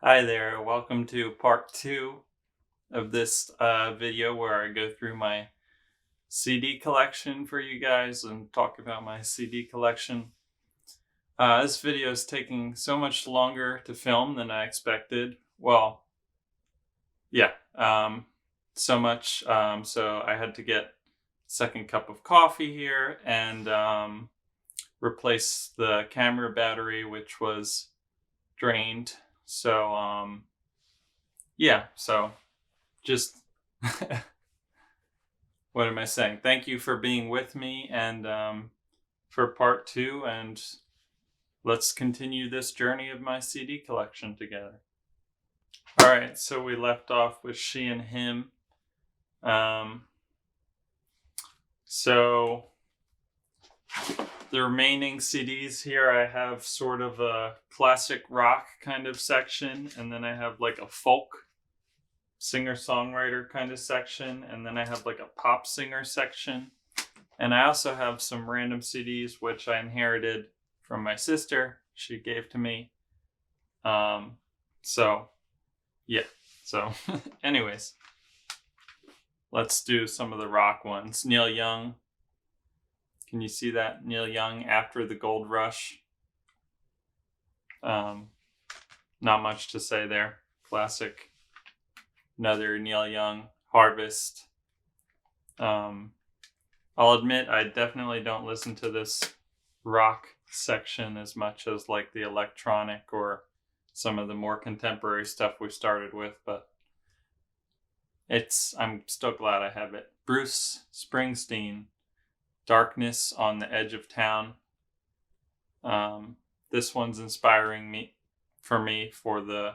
Hi there, welcome to part two of this video where I go through my CD collection for you guys and talk about my CD collection. This video is taking so much longer to film than I expected. Well, yeah, so much. So I had to get a second cup of coffee here and replace the camera battery, which was drained. So, yeah, so just what am I saying? Thank you for being with me and for part two, and let's continue this journey of my CD collection together. All right, so we left off with She and Him. So the remaining CDs here, I have sort of a classic rock kind of section, and then I have like a folk singer-songwriter kind of section, and then I have like a pop singer section, and I also have some random CDs which I inherited from my sister. She gave to me. So anyways, let's do some of the rock ones. Neil Young. Can you see that? Neil Young, After the Gold Rush. Not much to say there. Classic. Another Neil Young, Harvest. I'll admit I definitely don't listen to this rock section as much as like the electronic or some of the more contemporary stuff we started with, but I'm still glad I have it. Bruce Springsteen, Darkness on the Edge of Town. This one's inspiring me for the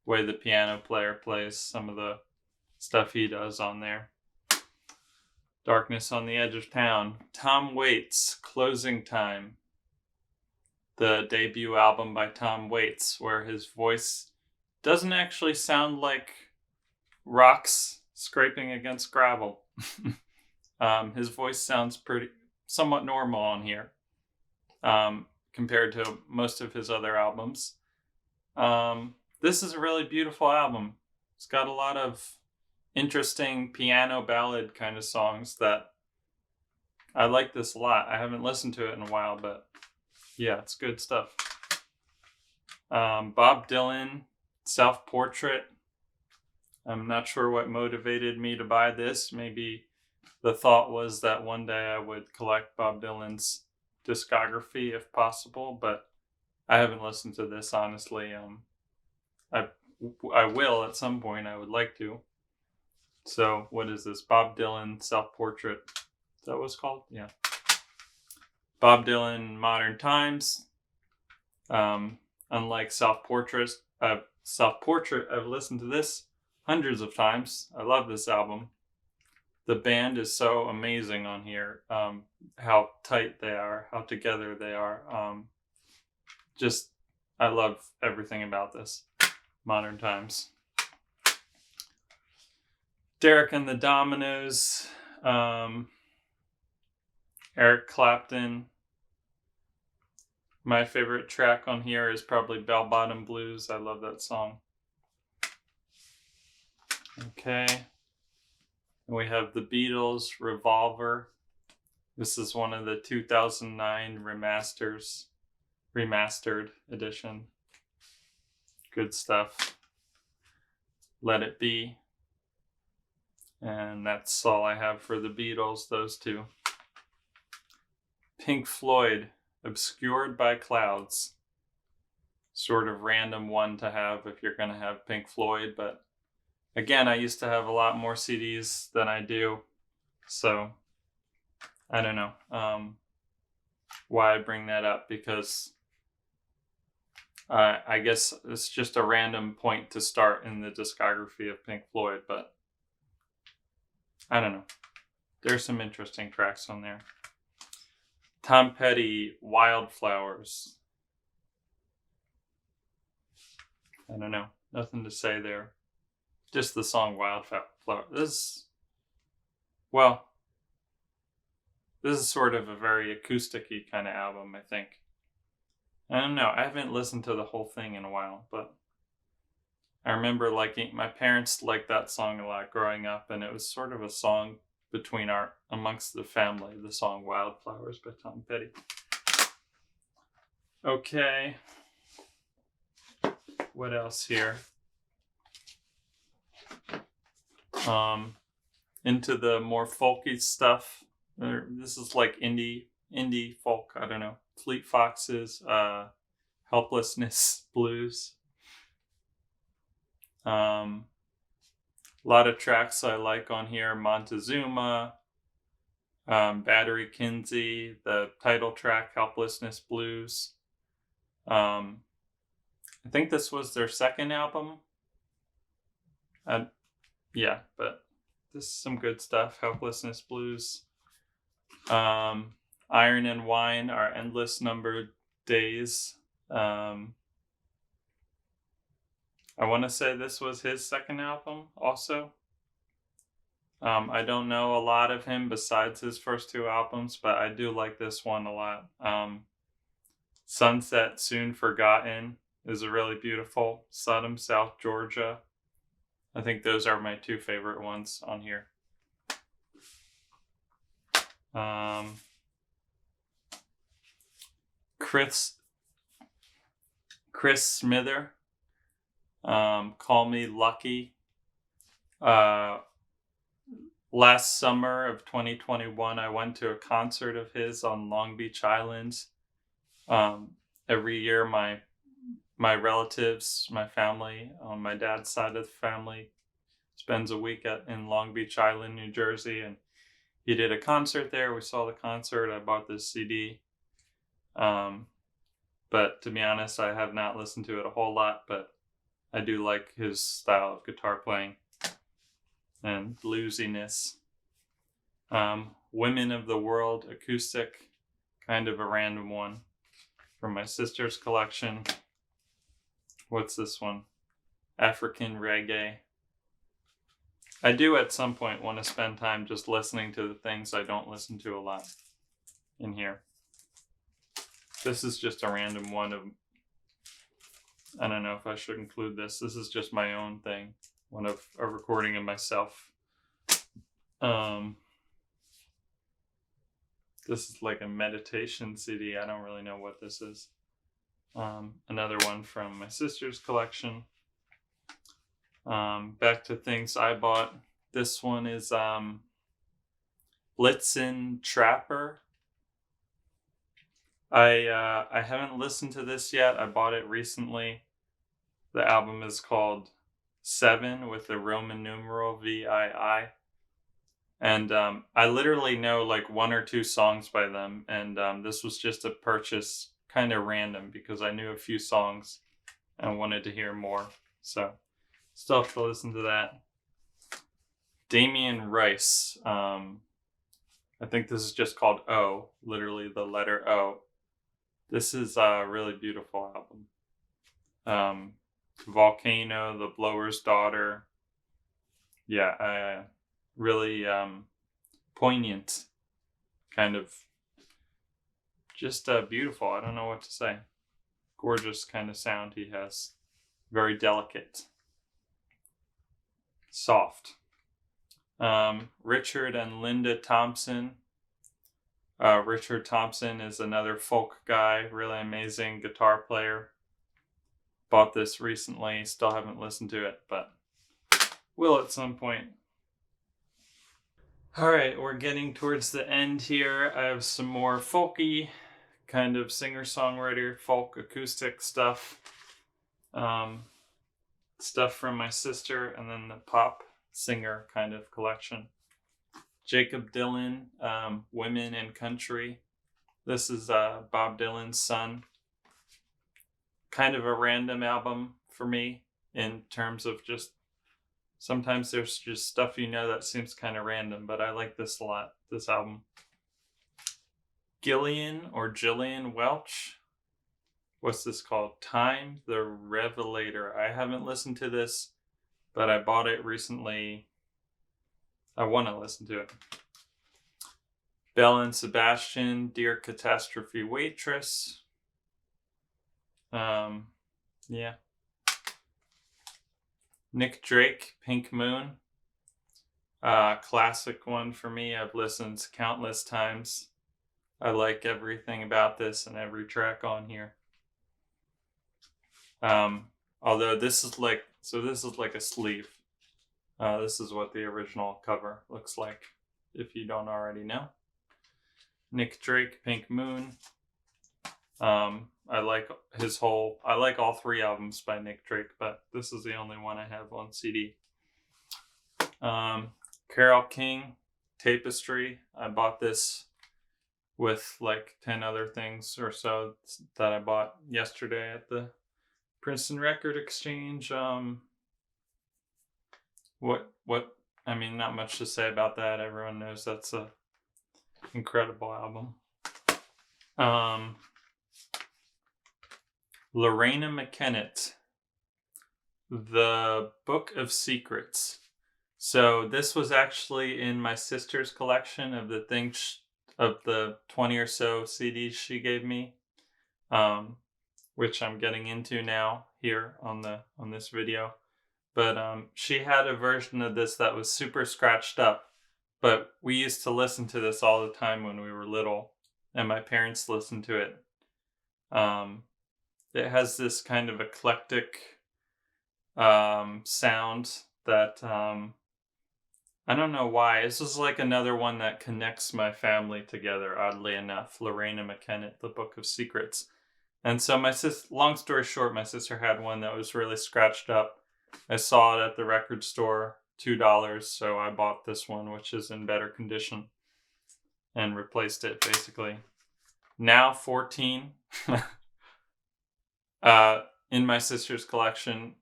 way the piano player plays, some of the stuff he does on there. Darkness on the Edge of Town. Tom Waits, Closing Time. The debut album by Tom Waits, where his voice doesn't actually sound like rocks scraping against gravel. His voice sounds somewhat normal on here, compared to most of his other albums. This is a really beautiful album. It's got a lot of interesting piano ballad kind of songs that I like this a lot. I haven't listened to it in a while, but yeah, it's good stuff. Bob Dylan, Self-Portrait. I'm not sure what motivated me to buy this. Maybe the thought was that one day I would collect Bob Dylan's discography if possible, but I haven't listened to this, honestly. I will at some point. I would like to. So what is this? Bob Dylan, Self-Portrait. Is that what it's called? Yeah. Bob Dylan, Modern Times. Unlike Self-Portrait, I've listened to this hundreds of times. I love this album. The band is so amazing on here. How tight they are, how together they are. I love everything about this. Modern Times. Derek and the Dominoes. Eric Clapton. My favorite track on here is probably Bell Bottom Blues. I love that song. Okay. We have the Beatles Revolver. This is one of the 2009 remastered edition. Good stuff. Let It Be. And that's all I have for the Beatles, those two. Pink Floyd, Obscured by Clouds. Sort of random one to have if you're going to have Pink Floyd, but again, I used to have a lot more CDs than I do, so I don't know why I bring that up, because I guess it's just a random point to start in the discography of Pink Floyd, but I don't know. There's some interesting tracks on there. Tom Petty, Wildflowers. I don't know. Nothing to say there. Just the song Wildflower. This is sort of a very acoustic-y kind of album, I think. I don't know. I haven't listened to the whole thing in a while, but I remember my parents liked that song a lot growing up, and it was sort of a song amongst the family, the song Wildflowers by Tom Petty. Okay. What else here? Into the more folky stuff. This is like indie folk, I don't know. Fleet Foxes, Helplessness Blues. A lot of tracks I like on here. Montezuma, Battery Kinsey, the title track, Helplessness Blues. I think this was their second album. Yeah, but this is some good stuff. Helplessness Blues. Iron and Wine, Our Endless Numbered Days. I want to say this was his second album also. I don't know a lot of him besides his first two albums, but I do like this one a lot. Sunset Soon Forgotten is a really beautiful. Sodom, South Georgia. I think those are my two favorite ones on here. Chris Smither, Call Me Lucky. Last summer of 2021, I went to a concert of his on Long Beach Island. Every year, my relatives, my family, on my dad's side of the family, spends a week in Long Beach Island, New Jersey, and he did a concert there. We saw the concert. I bought this CD. But to be honest, I have not listened to it a whole lot, but I do like his style of guitar playing and bluesiness. Women of the World acoustic, kind of a random one from my sister's collection. What's this one? African Reggae. I do at some point want to spend time just listening to the things I don't listen to a lot in here. This is just a random one of, I don't know if I should include this. This is just my own thing. One of a recording of myself. This is like a meditation CD. I don't really know what this is. Another one from my sister's collection. Back to things I bought. This one is Blitzen Trapper. I haven't listened to this yet. I bought it recently. The album is called 7 with the Roman numeral VII. And I literally know like one or two songs by them. And this was just a purchase, kind of random, because I knew a few songs and wanted to hear more. So still have to listen to that. Damien Rice. I think this is just called O, literally the letter O. This is a really beautiful album. Volcano, The Blower's Daughter. Yeah, really poignant, kind of just beautiful. I don't know what to say. Gorgeous kind of sound he has. Very delicate. Soft. Richard and Linda Thompson. Richard Thompson is another folk guy, really amazing guitar player. Bought this recently, still haven't listened to it, but will at some point. Alright, we're getting towards the end here. I have some more folky, kind of singer-songwriter, folk acoustic stuff. Stuff from my sister, and then the pop singer kind of collection. Jacob Dylan, Women in Country. This is Bob Dylan's son. Kind of a random album for me in terms of just, sometimes there's just stuff that seems kind of random, but I like this a lot, this album. Gillian Welch. What's this called? Time the Revelator. I haven't listened to this, but I bought it recently. I want to listen to it. Belle and Sebastian, Dear Catastrophe Waitress. Yeah. Nick Drake, Pink Moon. Classic one for me. I've listened countless times. I like everything about this and every track on here. Although this is like a sleeve. This is what the original cover looks like, if you don't already know. Nick Drake, Pink Moon. I like all 3 albums by Nick Drake, but this is the only one I have on CD. Carole King, Tapestry. I bought this with like 10 other things or so that I bought yesterday at the Princeton Record Exchange. I mean, not much to say about that. Everyone knows that's a incredible album. Lorena Mckennitt, The Book of Secrets. So this was actually in my sister's collection of the of the 20 or so CDs she gave me, which I'm getting into now here on this video. But she had a version of this that was super scratched up. But we used to listen to this all the time when we were little, and my parents listened to it. It has this kind of eclectic sound that I don't know why. This is like another one that connects my family together, oddly enough. Lorena Mckennitt, The Book of Secrets. And so long story short, my sister had one that was really scratched up. I saw it at the record store, $2, so I bought this one, which is in better condition, and replaced it, basically. Now 14. In my sister's collection.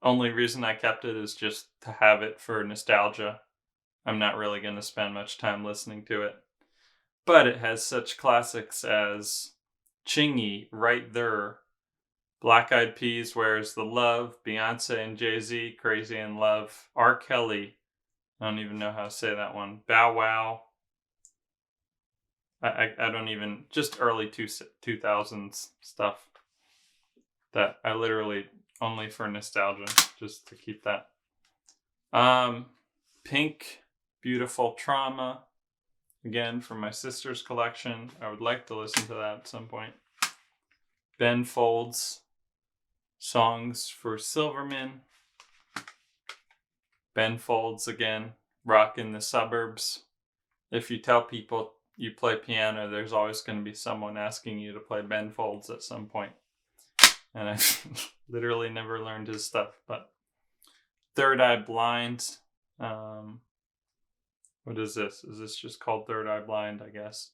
Only reason I kept it is just to have it for nostalgia. I'm not really going to spend much time listening to it. But it has such classics as Chingy, Right There, Black Eyed Peas, Where's the Love, Beyonce and Jay-Z, Crazy in Love, R. Kelly, I don't even know how to say that one, Bow Wow, I don't even, just early 2000s stuff that I literally, only for nostalgia, just to keep that. Pink, Beautiful Trauma, again from my sister's collection. I would like to listen to that at some point. Ben Folds, Songs for Silverman. Ben Folds again, Rock in the Suburbs. If you tell people you play piano, there's always going to be someone asking you to play Ben Folds at some point. And I've literally never learned his stuff. But Third Eye Blind. What is this? Is this just called Third Eye Blind, I guess?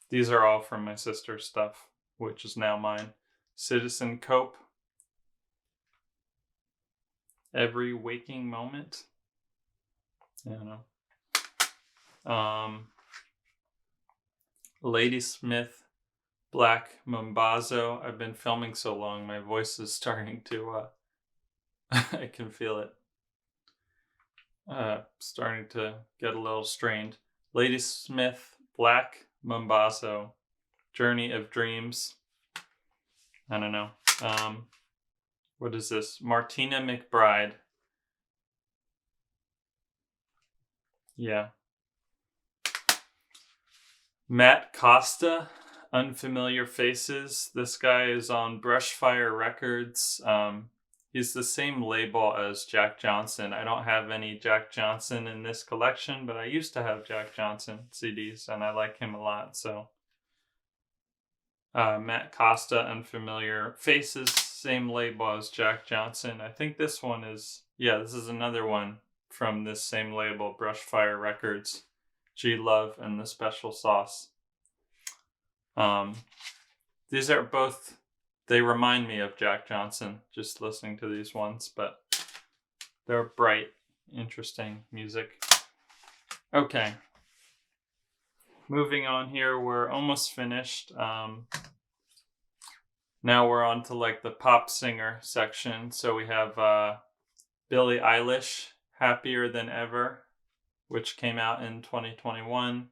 These are all from my sister's stuff, which is now mine. Citizen Cope. Every Waking Moment. I don't know. Ladysmith, Black Mambazo. I've been filming so long, my voice is starting to, I can feel it. Starting to get a little strained. Ladysmith, Black Mambazo, Journey of Dreams. I don't know. What is this? Martina McBride. Yeah. Matt Costa, Unfamiliar Faces. This guy is on Brushfire Records. He's the same label as Jack Johnson. I don't have any Jack Johnson in this collection, but I used to have Jack Johnson CDs, and I like him a lot. So, Matt Costa, Unfamiliar Faces, same label as Jack Johnson. I think this one is, this is another one from this same label, Brushfire Records. G Love and the Special Sauce. These are both, they remind me of Jack Johnson, just listening to these ones, but they're bright, interesting music. Okay. Moving on here, we're almost finished. Now we're on to like the pop singer section. So we have Billie Eilish, Happier Than Ever, which came out in 2021.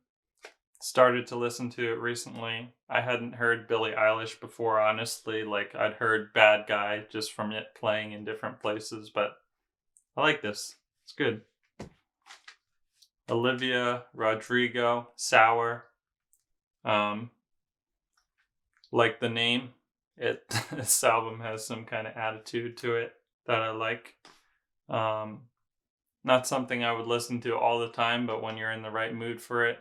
started to listen to it recently. I hadn't heard Billie Eilish before, honestly. Like, I'd heard Bad Guy just from it playing in different places, but I like this. It's good. Olivia Rodrigo, Sour. Like the name, this album has some kind of attitude to it that I like. Not something I would listen to all the time, but when you're in the right mood for it,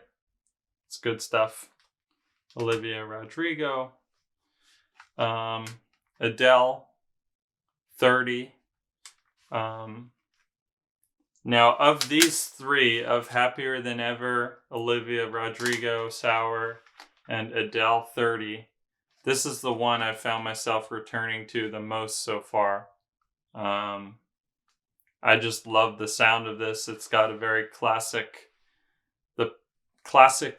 it's good stuff. Olivia Rodrigo. Adele, 30. Now, of these three, of Happier Than Ever, Olivia Rodrigo, Sour, and Adele, 30, this is the one I've found myself returning to the most so far. I just love the sound of this. It's got a very classic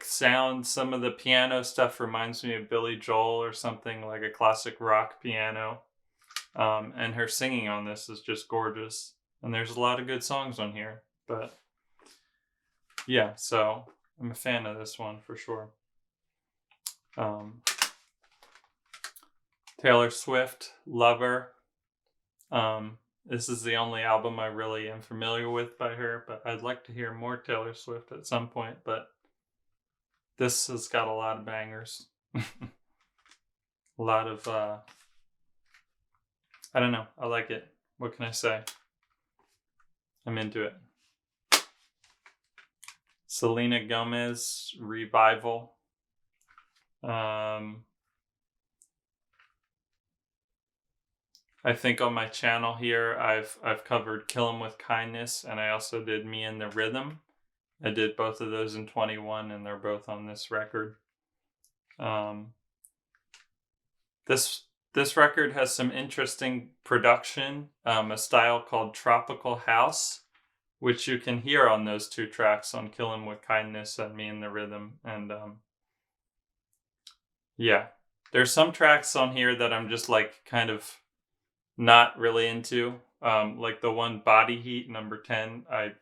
sound. Some of the piano stuff reminds me of Billy Joel or something, like a classic rock piano. And her singing on this is just gorgeous. And there's a lot of good songs on here. But yeah, so I'm a fan of this one for sure. Taylor Swift, Lover. This is the only album I really am familiar with by her, but I'd like to hear more Taylor Swift at some point, but this has got a lot of bangers. A lot of, I don't know, I like it. What can I say? I'm into it. Selena Gomez, Revival. I think on my channel here, I've covered Kill 'Em With Kindness, and I also did Me and the Rhythm. I did both of those in 21, and they're both on this record. This record has some interesting production, a style called Tropical House, which you can hear on those two tracks, on Kill 'Em With Kindness and Me and the Rhythm. And yeah, there's some tracks on here that I'm just like kind of not really into, like the one Body Heat, number 10. I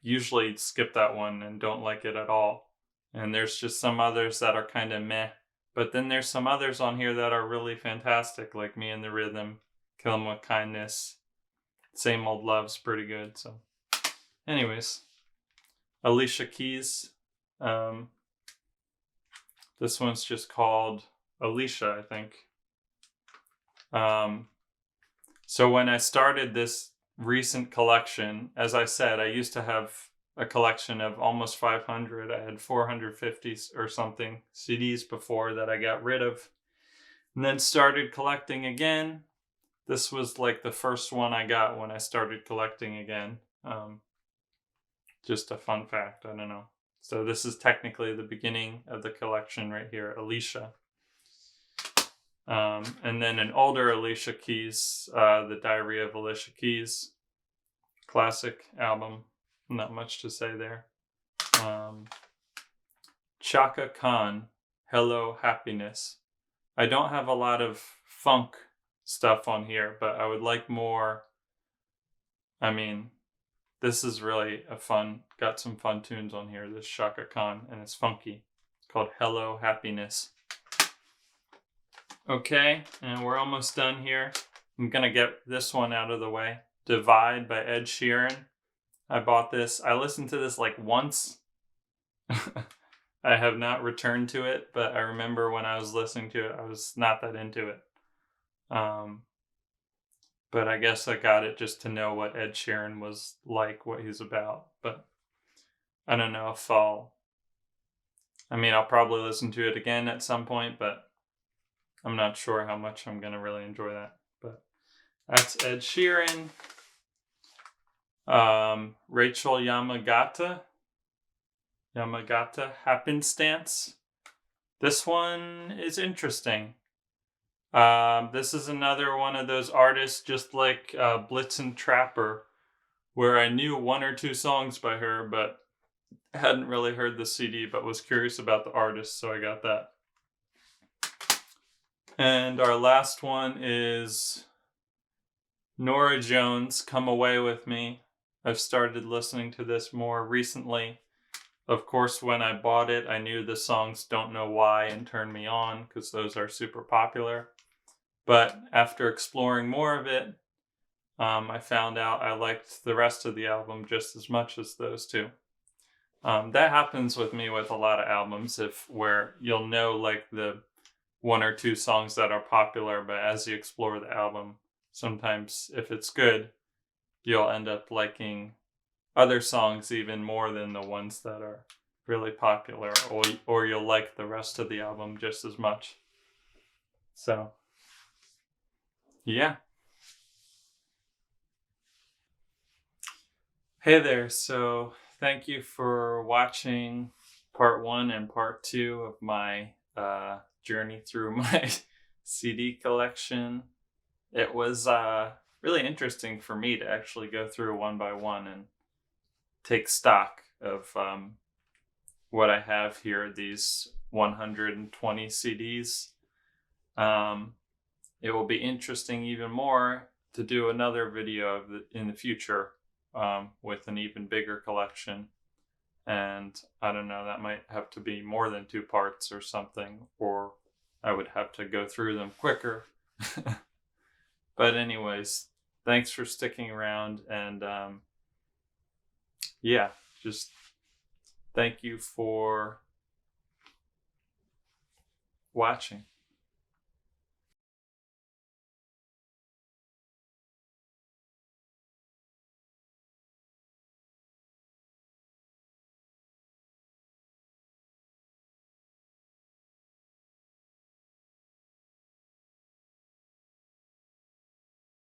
usually skip that one and don't like it at all. And there's just some others that are kind of meh. But then there's some others on here that are really fantastic, like Me and the Rhythm, Kill 'Em With Kindness, Same Old Love's pretty good. So anyways, Alicia Keys. This one's just called Alicia, I think. So when I started this recent collection, as I said, I used to have a collection of almost 500. I had 450 or something CDs before that I got rid of, and then started collecting again. This was like the first one I got when I started collecting again. Just a fun fact, I don't know. So this is technically the beginning of the collection right here, Alicia. And then an older Alicia Keys, The Diary of Alicia Keys. Classic album. Not much to say there. Chaka Khan, Hello Happiness. I don't have a lot of funk stuff on here, but I would like more. I mean, this is really got some fun tunes on here, this Chaka Khan, and it's funky. It's called Hello Happiness. Okay, and we're almost done here. I'm going to get this one out of the way. Divide by Ed Sheeran. I bought this. I listened to this like once. I have not returned to it, but I remember when I was listening to it, I was not that into it. But I guess I got it just to know what Ed Sheeran was like, what he's about. But I don't know if I'll probably listen to it again at some point, but I'm not sure how much I'm going to really enjoy that. But that's Ed Sheeran. Rachel Yamagata, Happenstance. This one is interesting. This is another one of those artists, just like Blitzen Trapper, where I knew one or two songs by her, but hadn't really heard the CD, but was curious about the artist, so I got that. And our last one is Norah Jones, Come Away With Me. I've started listening to this more recently. Of course, when I bought it, I knew the songs Don't Know Why and Turn Me On, because those are super popular. But after exploring more of it, I found out I liked the rest of the album just as much as those two. That happens with me with a lot of albums, where you'll know like the one or two songs that are popular, but as you explore the album, sometimes if it's good, you'll end up liking other songs even more than the ones that are really popular, or you'll like the rest of the album just as much. So, yeah. Hey there. So, thank you for watching part 1 and part 2 of my journey through my CD collection. It was really interesting for me to actually go through one by one and take stock of what I have here, these 120 CDs. It will be interesting even more to do another video in the future with an even bigger collection. And I don't know, that might have to be more than 2 parts or something, or I would have to go through them quicker. But anyways, thanks for sticking around, and yeah, just thank you for watching.